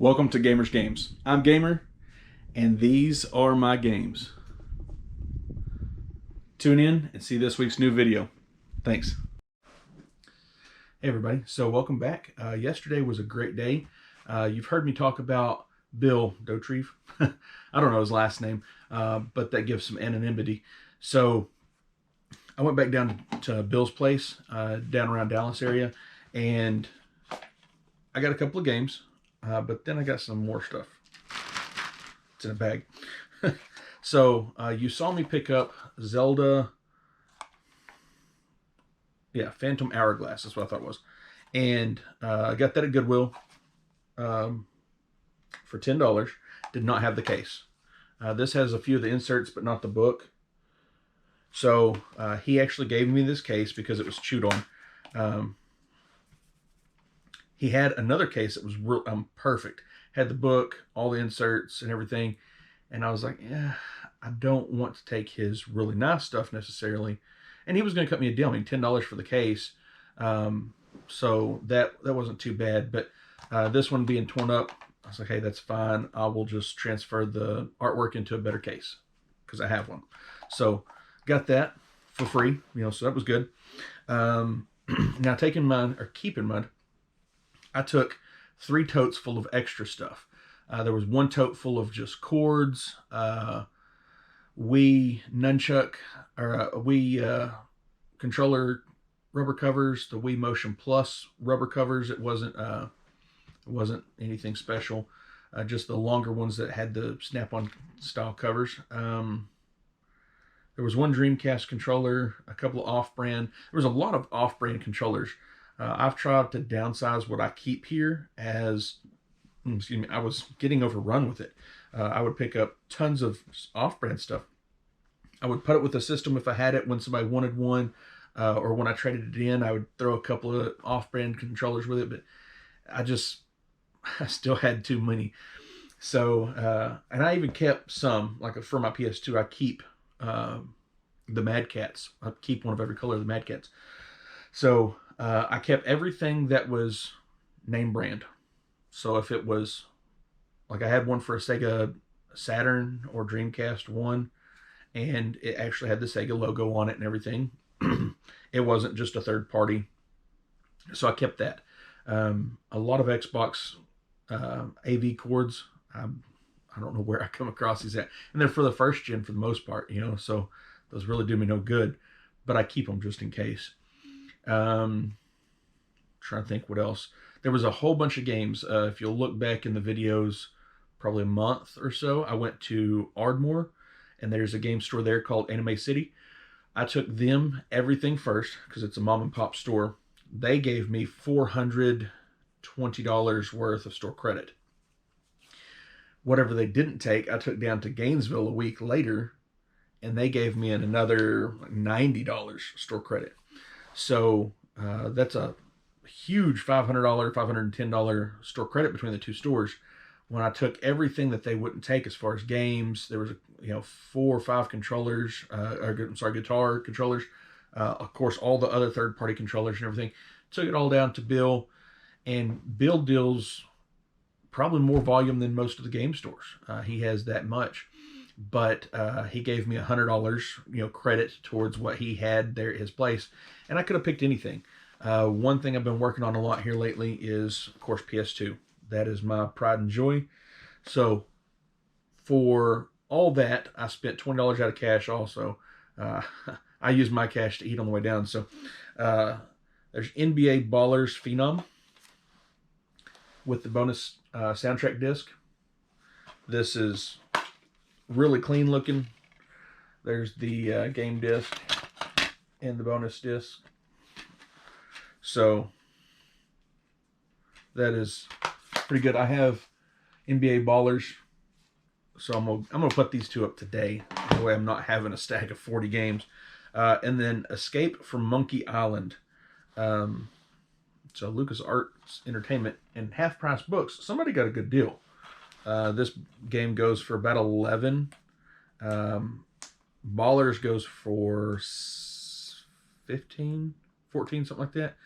Welcome to Gamer's Games. I'm Gamer, and these are my games. Tune in and see this week's new video. Thanks. Hey everybody, so welcome back. Yesterday was a great day. You've heard me talk about Bill Dotrieve. I don't know his last name, but that gives some anonymity. So I went back down to Bill's place, down around Dallas area, and I got a couple of games. But then I got some more stuff. It's in a bag. So you saw me pick up Zelda. Yeah, Phantom Hourglass. That's what I thought it was. And I got that at Goodwill for $10. Did not have the case. This has a few of the inserts, but not the book. So he actually gave me this case because it was chewed on. He had another case that was real perfect. Had the book, all the inserts and everything. And I was like, yeah, I don't want to take his really nice stuff necessarily. And he was going to cut me a deal. I mean, $10 for the case. So that wasn't too bad. But this one being torn up, I was like, hey, that's fine. I will just transfer the artwork into a better case because I have one. So got that for free, so that was good. Now keep in mind, I took 3 totes full of extra stuff. There was 1 tote full of just cords, Wii nunchuck, or Wii controller rubber covers, the Wii Motion Plus rubber covers. It wasn't anything special, just the longer ones that had the snap-on style covers. There was 1 Dreamcast controller, a couple of off-brand. There was a lot of off-brand controllers. I've tried to downsize what I keep here as, I was getting overrun with it. I would pick up tons of off-brand stuff. I would put it with the system if I had it when somebody wanted one, or when I traded it in, I would throw a couple of off-brand controllers with it, but I still had too many. So, and I even kept some, like for my PS2, I keep the Mad Cats. I keep one of every color of the Mad Cats. So, I kept everything that was name brand. So if it was, like I had one for a Sega Saturn or Dreamcast 1, and it actually had the Sega logo on it and everything. It wasn't just a third party. So I kept that. A lot of Xbox AV cords. I don't know where I come across these at. And they're for the first gen for the most part, so those really do me no good. But I keep them just in case. Trying to think what else. There was a whole bunch of games. If you'll look back in the videos, probably a month or so, I went to Ardmore, and there's a game store there called Anime City. I took them everything first because it's a mom and pop store. They gave me $420 worth of store credit. Whatever they didn't take, I took down to Gainesville a week later, and they gave me another $90 store credit. So that's a huge $500, $510 store credit between the 2 stores. When I took everything that they wouldn't take as far as games, there was 4 or 5 controllers, guitar controllers, of course all the other third-party controllers and everything. Took it all down to Bill, and Bill deals probably more volume than most of the game stores. He has that much. But he gave me $100, credit towards what he had there at his place. And I could have picked anything. One thing I've been working on a lot here lately is, of course, PS2. That is my pride and joy. So for all that, I spent $20 out of cash also. I used my cash to eat on the way down. So there's NBA Ballers Phenom with the bonus soundtrack disc. This is really clean looking. There's the game disc and the bonus disc. So that is pretty good. I have NBA Ballers, so I'm gonna put these 2 up today. That way I'm not having a stack of 40 games. And then Escape from Monkey Island. So LucasArts Entertainment and Half Price Books. Somebody got a good deal. This game goes for about 11. Ballers goes for 15, 14, something like that.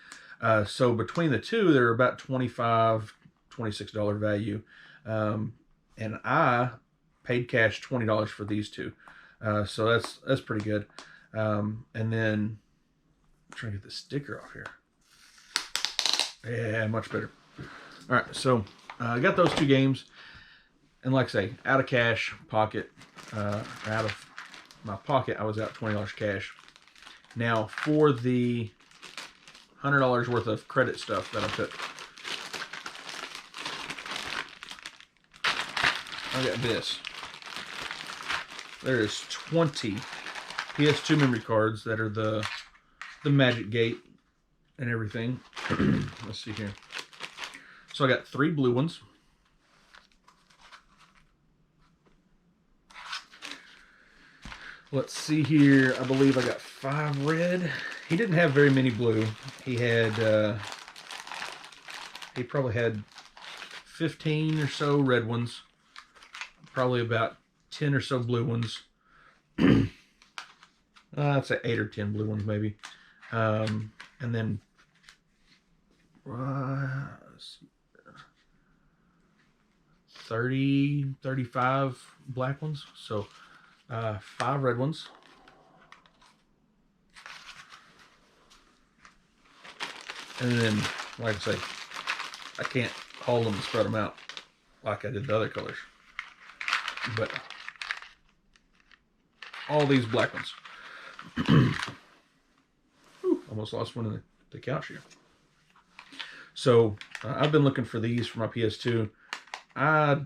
So between the 2, they're about 25, $26 value. And I paid cash $20 for these two. So that's pretty good. And then I'm trying to get the sticker off here. Yeah, much better. All right, so I got those two games. And like I say, out of cash, pocket, out of my pocket, I was out $20 cash. Now, for the $100 worth of credit stuff that I took, I got this. There's 20 PS2 memory cards that are the Magic Gate and everything. Let's see here. So I got 3 blue ones. Let's see here. I believe I got 5 red. He didn't have very many blue. He had, he probably had 15 or so red ones. Probably about 10 or so blue ones. I'd say 8 or 10 blue ones maybe. And then 30, 35 black ones. So 5 red ones. And then, like I say, I can't hold them and spread them out like I did the other colors. But all these black ones. Ooh, almost lost one in the couch here. So I've been looking for these for my PS2. I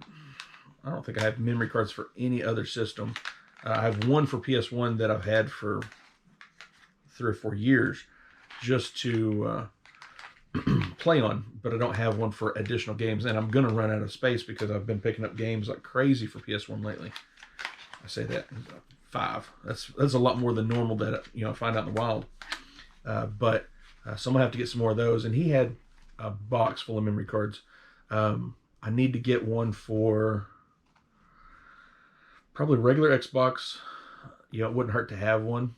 don't think I have memory cards for any other system. I have one for PS1 that I've had for 3 or 4 years just to play on, but I don't have one for additional games, and I'm gonna run out of space because I've been picking up games like crazy for PS1 lately. I say that 5. That's a lot more than normal that I find out in the wild. But so I'm gonna have to get some more of those. And he had a box full of memory cards. I need to get one for probably regular Xbox. It wouldn't hurt to have one.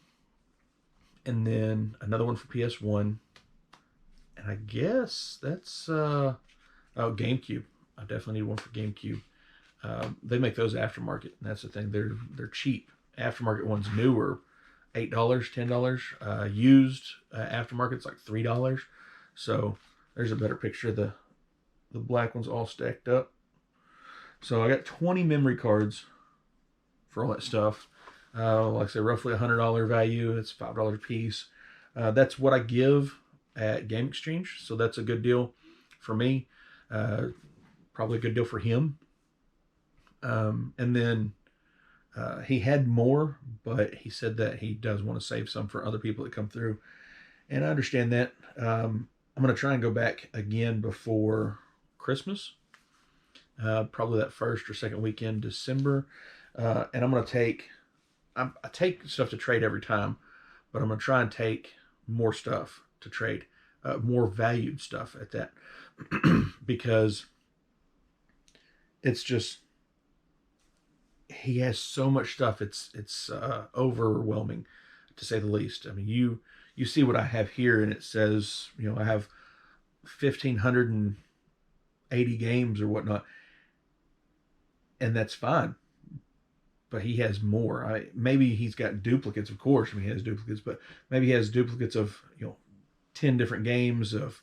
And then another one for PS1. And I guess that's GameCube. I definitely need one for GameCube. They make those aftermarket, and that's the thing. They're cheap. Aftermarket ones new are $8, $10. Used aftermarket's like $3. So there's a better picture of the black ones all stacked up. So I got 20 memory cards for all that stuff. Like I said, roughly $100 value. It's $5 a piece. That's what I give at Game Exchange, so that's a good deal for me. Probably a good deal for him. And then he had more, but he said that he does want to save some for other people that come through, and I understand that. I'm going to try and go back again before Christmas, probably that first or second weekend December, and I'm going to take I take stuff to trade every time, but I'm going to try and take more stuff to trade, more valued stuff at that, because it's just, he has so much stuff. It's overwhelming, to say the least. I mean, you see what I have here, and it says, I have 1,580 games or whatnot, and that's fine. But he has more. Maybe he's got duplicates, of course. I mean, he has duplicates, but maybe he has duplicates of 10 different games of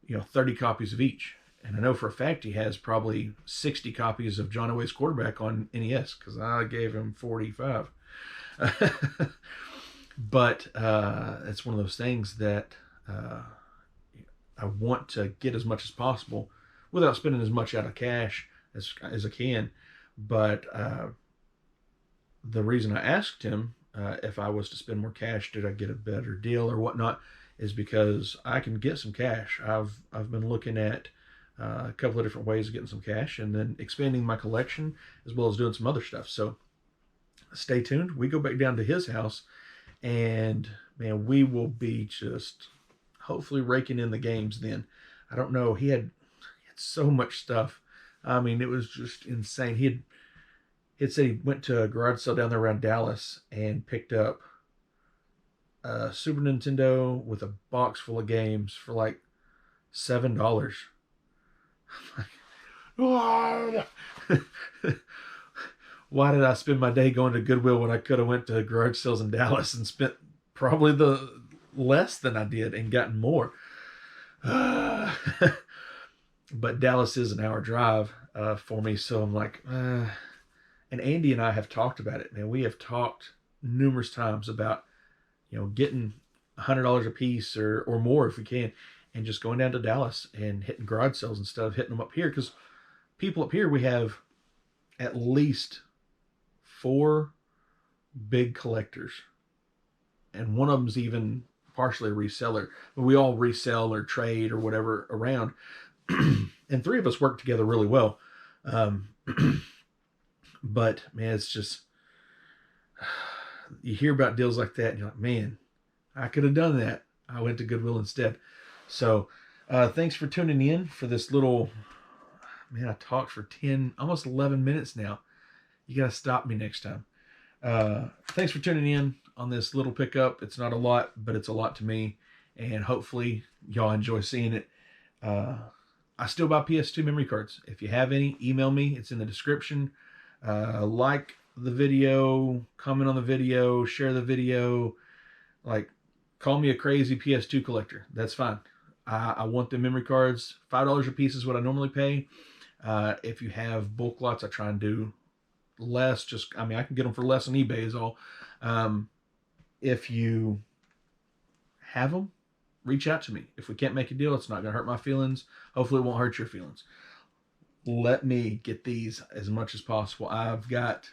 30 copies of each. And I know for a fact he has probably 60 copies of John Elway's Quarterback on NES, because I gave him 45. But it's one of those things that I want to get as much as possible without spending as much out of cash as I can. But the reason I asked him if I was to spend more cash, did I get a better deal or whatnot, is because I can get some cash. I've been looking at a couple of different ways of getting some cash, and then expanding my collection, as well as doing some other stuff. So stay tuned. We go back down to his house, and man, we will be just hopefully raking in the games then. I don't know. He had so much stuff. I mean, it was just insane. He said he went to a garage sale down there around Dallas and picked up a Super Nintendo with a box full of games for like $7. Why did I spend my day going to Goodwill when I could have went to garage sales in Dallas and spent probably the less than I did and gotten more? But Dallas is an hour drive for me, so I'm like, and Andy and I have talked about it, man. We have talked numerous times about, getting $100 a piece or more if we can, and just going down to Dallas and hitting garage sales instead of hitting them up here. Because people up here, we have at least 4 big collectors, and one of them's even partially a reseller. But we all resell or trade or whatever around, and 3 of us work together really well. But man, it's just, you hear about deals like that and you're like, man, I could have done that. I went to Goodwill instead. So thanks for tuning in for this little, man, I talked for 10, almost 11 minutes now. You got to stop me next time. Thanks for tuning in on this little pickup. It's not a lot, but it's a lot to me. And hopefully y'all enjoy seeing it. I still buy PS2 memory cards. If you have any, email me. It's in the description. Like the video, comment on the video, share the video. Like, call me a crazy PS2 collector. That's fine. I want the memory cards. $5 a piece is what I normally pay. If you have bulk lots, I try and do less. I can get them for less on eBay is all. If you have them, reach out to me. If we can't make a deal, it's not going to hurt my feelings. Hopefully it won't hurt your feelings. Let me get these as much as possible. I've got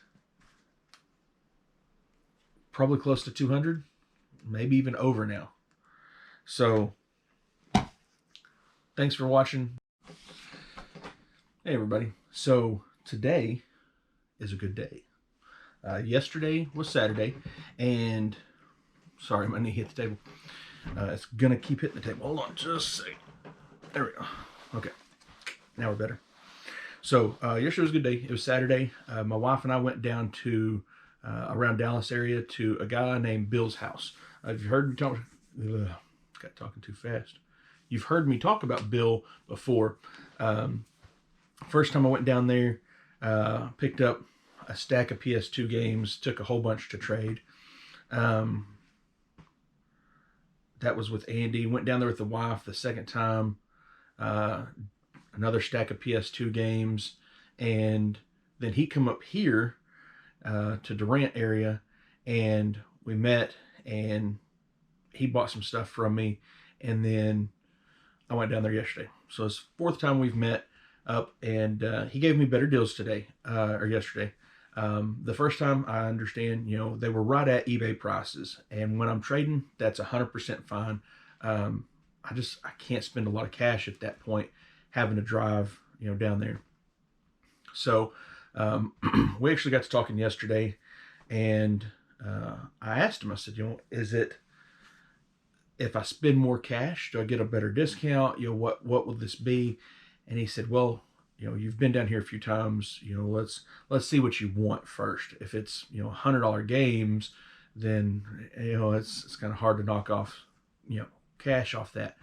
probably close to 200, maybe even over now. So thanks for watching. Hey everybody. So today is a good day. Yesterday was Saturday, and sorry, my knee hit the table. It's gonna keep hitting the table. Hold on just a second. There we go. Okay, now we're better. So yesterday was a good day. It was Saturday. My wife and I went down to around Dallas area to a guy named Bill's house. You've heard me talk. Got talking too fast. You've heard me talk about Bill before. First time I went down there, picked up a stack of PS2 games, took a whole bunch to trade. That was with Andy. Went down there with the wife the second time. Another stack of PS2 games. And then he come up here to Durant area, and we met, and he bought some stuff from me. And then I went down there yesterday. So it's 4th time we've met up, and he gave me better deals today, or yesterday. The first time, I understand, they were right at eBay prices. And when I'm trading, that's 100% fine. I can't spend a lot of cash at that point having to drive, down there. So we actually got to talking yesterday, and I asked him, I said, is it, if I spend more cash, do I get a better discount? What will this be? And he said, well, you've been down here a few times, let's see what you want first. If it's, $100 games, then, it's kind of hard to knock off, cash off that.